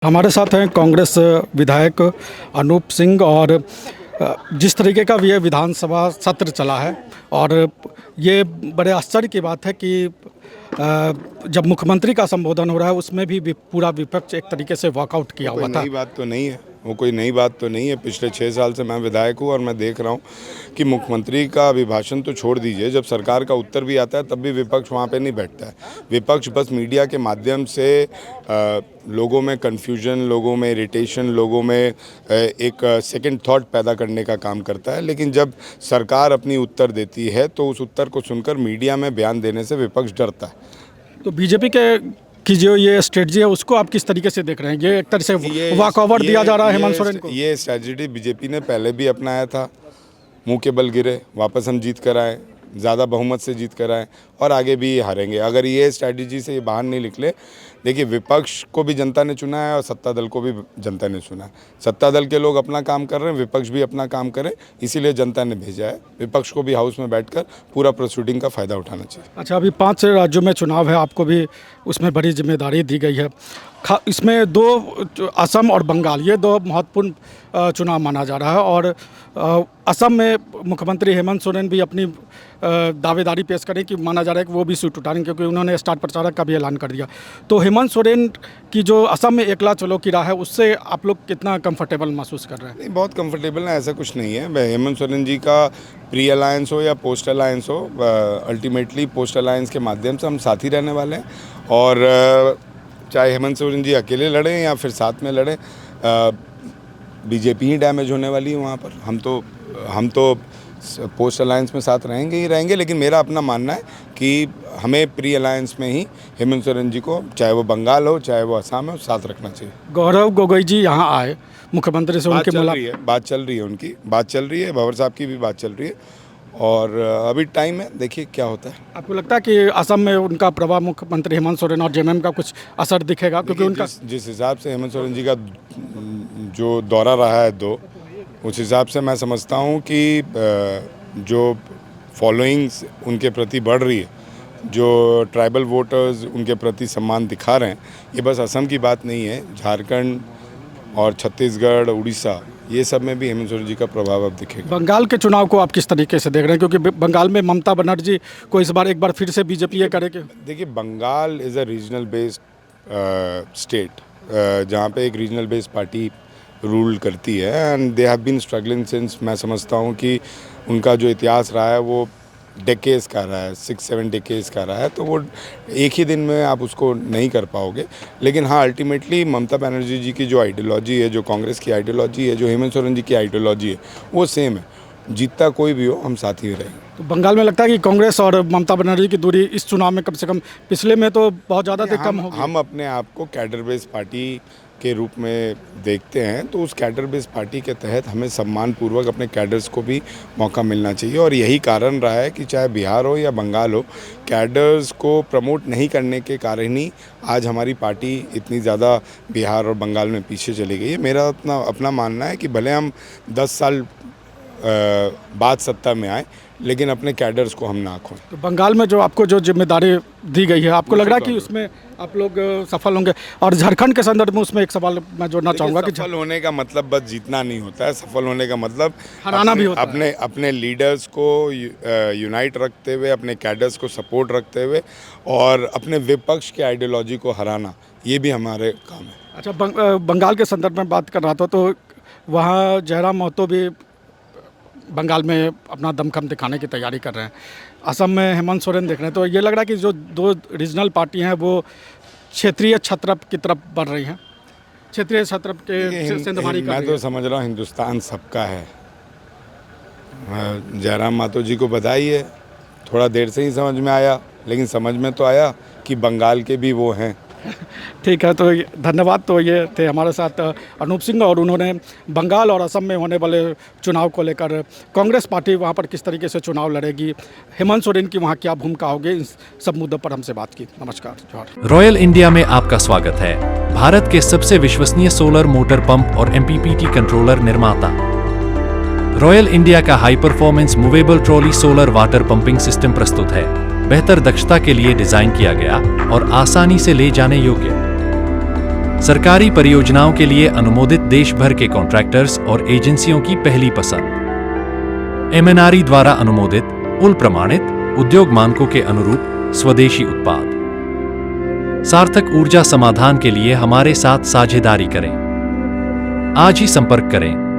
हमारे साथ हैं कांग्रेस विधायक अनूप सिंह। और जिस तरीके का ये विधानसभा सत्र चला है और ये बड़े आश्चर्य की बात है कि जब मुख्यमंत्री का संबोधन हो रहा है उसमें भी पूरा विपक्ष एक तरीके से वॉकआउट किया हुआ था। नई बात तो नहीं है, वो कोई नई बात तो नहीं है। पिछले 6 साल से मैं विधायक हूँ और मैं देख रहा हूँ कि मुख्यमंत्री का अभिभाषण तो छोड़ दीजिए, जब सरकार का उत्तर भी आता है तब भी विपक्ष वहाँ पे नहीं बैठता है। विपक्ष बस मीडिया के माध्यम से लोगों में कन्फ्यूजन, लोगों में इरिटेशन, लोगों में एक सेकंड थॉट पैदा करने का काम करता है। लेकिन जब सरकार अपनी उत्तर देती है तो उस उत्तर को सुनकर मीडिया में बयान देने से विपक्ष डरता है। तो बीजेपी की जो ये स्ट्रेटजी है उसको आप किस तरीके से देख रहे हैं? ये एक तरह से वॉकओवर दिया जा रहा है हेमंत सोरेन को। ये स्ट्रेटजी बीजेपी ने पहले भी अपनाया था। मुंह के बल गिरे, वापस हम जीत कर आए, ज़्यादा बहुमत से जीत कर आए और आगे भी हारेंगे अगर ये स्ट्रेटजी से ये बाहर नहीं निकले। देखिए, विपक्ष को भी जनता ने चुना है और सत्ता दल को भी जनता ने चुना है। सत्ता दल के लोग अपना काम कर रहे हैं, विपक्ष भी अपना काम करे, इसीलिए जनता ने भेजा है। विपक्ष को भी हाउस में बैठकर पूरा प्रोसीडिंग का फ़ायदा उठाना चाहिए। अच्छा, अभी 5 राज्यों में चुनाव है, आपको भी उसमें बड़ी जिम्मेदारी दी गई है। इसमें 2 असम और बंगाल, ये 2 महत्वपूर्ण चुनाव माना जा रहा है। और असम में मुख्यमंत्री हेमंत सोरेन भी अपनी दावेदारी पेश करें कि माना जा रहा है कि वो भी सीट उठाएंगे, क्योंकि उन्होंने स्टार प्रचारक का भी ऐलान कर दिया। तो हेमंत सोरेन की जो असम में एकला चलो की राह है, उससे आप लोग कितना कंफर्टेबल महसूस कर रहे हैं? नहीं, बहुत कंफर्टेबल है, ऐसा कुछ नहीं है। हेमंत सोरेन जी का प्री अलायंस हो या पोस्ट अलायंस हो, अल्टीमेटली पोस्ट अलायंस के माध्यम से हम साथ ही रहने वाले हैं। और चाहे हेमंत सोरेन जी अकेले लड़ें या फिर साथ में लड़ें, बीजेपी ही डैमेज होने वाली है वहाँ पर। हम तो पोस्ट अलायंस में साथ रहेंगे ही रहेंगे। लेकिन मेरा अपना मानना है कि हमें प्री अलायंस में ही हेमंत सोरेन जी को, चाहे वो बंगाल हो चाहे वो असम हो, साथ रखना चाहिए। गौरव गोगोई जी यहाँ आए, मुख्यमंत्री से उनकी मुलाकात, बात चल रही है, उनकी बात चल रही है, भंवर साहब की भी बात चल रही है और अभी टाइम है, देखिए क्या होता है। आपको लगता है कि असम में उनका प्रभाव मुख्यमंत्री हेमंत सोरेन और जेएमएम का कुछ असर दिखेगा? क्योंकि उनका जिस हिसाब से हेमंत सोरेन जी का जो दौरा रहा है उस हिसाब से मैं समझता हूँ कि जो फॉलोइंग्स उनके प्रति बढ़ रही है, जो ट्राइबल वोटर्स उनके प्रति सम्मान दिखा रहे हैं, ये बस असम की बात नहीं है। झारखंड और छत्तीसगढ़, उड़ीसा, ये सब में भी हेमंत सोरेन जी का प्रभाव अब दिखेगा। बंगाल के चुनाव को आप किस तरीके से देख रहे हैं? क्योंकि बंगाल में ममता बनर्जी को इस बार एक बार फिर से बीजेपी ये करेगी। देखिए, Bengal is a regional based state, जहाँ पे एक रीजनल बेस्ड पार्टी रूल करती है and they have been struggling since. मैं समझता हूँ कि उनका जो इतिहास रहा है वो डेकेड्स का रहा है, 6-7 डेकेड्स का रहा है। तो वो एक ही दिन में आप उसको नहीं कर पाओगे। लेकिन हाँ, अल्टीमेटली ममता बनर्जी जी की जो आइडियोलॉजी है, जो कांग्रेस की आइडियोलॉजी है, जो हेमंत सोरेन जी की आइडियोलॉजी है, वो सेम है। जीतता कोई भी हो, हम साथ ही रहेंगे। तो बंगाल में लगता है कि कांग्रेस और ममता बनर्जी की दूरी इस चुनाव में कम से कम, पिछले में तो बहुत ज़्यादा कम हो गई। हम अपने आप को कैडर बेस्ड पार्टी के रूप में देखते हैं, तो उस कैडर बेस्ड पार्टी के तहत हमें सम्मानपूर्वक अपने कैडर्स को भी मौका मिलना चाहिए। और यही कारण रहा है कि चाहे बिहार हो या बंगाल हो, कैडर्स को प्रमोट नहीं करने के कारण ही आज हमारी पार्टी इतनी ज़्यादा बिहार और बंगाल में पीछे चली गई है। मेरा अपना मानना है कि भले हम 10 साल बाद सत्ता में आए, लेकिन अपने कैडर्स को हम ना खोएं। तो बंगाल में जो आपको जो जिम्मेदारी दी गई है, आपको लग रहा है कि उसमें आप लोग सफल होंगे? और झारखंड के संदर्भ में उसमें एक सवाल मैं जोड़ना चाहूँगा कि सफल होने का मतलब बस जीतना नहीं होता है। सफल होने का मतलब हराना भी होता है। अपने लीडर्स को यूनाइट रखते हुए, अपने कैडर्स को सपोर्ट रखते हुए और अपने विपक्ष के आइडियोलॉजी को हराना, ये भी हमारे काम है। अच्छा, बंगाल के संदर्भ में बात कर रहा था, तो वहाँ जयराम महतो भी बंगाल में अपना दमखम दिखाने की तैयारी कर रहे हैं। असम में हेमंत सोरेन देख रहे हैं। तो ये लग रहा है कि जो 2 रीजनल पार्टी हैं वो क्षेत्रीय छत्रप की तरफ बढ़ रही हैं, क्षेत्रीय छत्रप के सेंधमारी। मैं तो समझ रहा हूँ हिंदुस्तान सबका है। जयराम महतो जी को बधाई है, थोड़ा देर से ही समझ में आया, लेकिन समझ में तो आया कि बंगाल के भी वो हैं। ठीक है, तो धन्यवाद। तो ये थे हमारे साथ अनूप सिंह, और उन्होंने बंगाल और असम में होने वाले चुनाव को लेकर कांग्रेस पार्टी वहाँ पर किस तरीके से चुनाव लड़ेगी, हेमंत सोरेन की वहाँ क्या भूमिका होगी, इन सब मुद्दों पर हमसे बात की। नमस्कार, जोहार। रॉयल इंडिया में आपका स्वागत है। भारत के सबसे विश्वसनीय सोलर मोटर पंप और MPPT कंट्रोलर निर्माता रॉयल इंडिया का high performance movable trolley solar water pumping system प्रस्तुत है। बेहतर दक्षता के लिए डिजाइन किया गया और आसानी से ले जाने योग्य। सरकारी परियोजनाओं के लिए अनुमोदित देश भर के कॉन्ट्रैक्टर्स और एजेंसियों की पहली पसंद। एमएनआरई द्वारा अनुमोदित, उल प्रमाणित, उद्योग मानकों के अनुरूप स्वदेशी उत्पाद। सार्थक ऊर्जा समाधान के लिए हमारे साथ साझेदारी करें। आज ही संपर्क करें।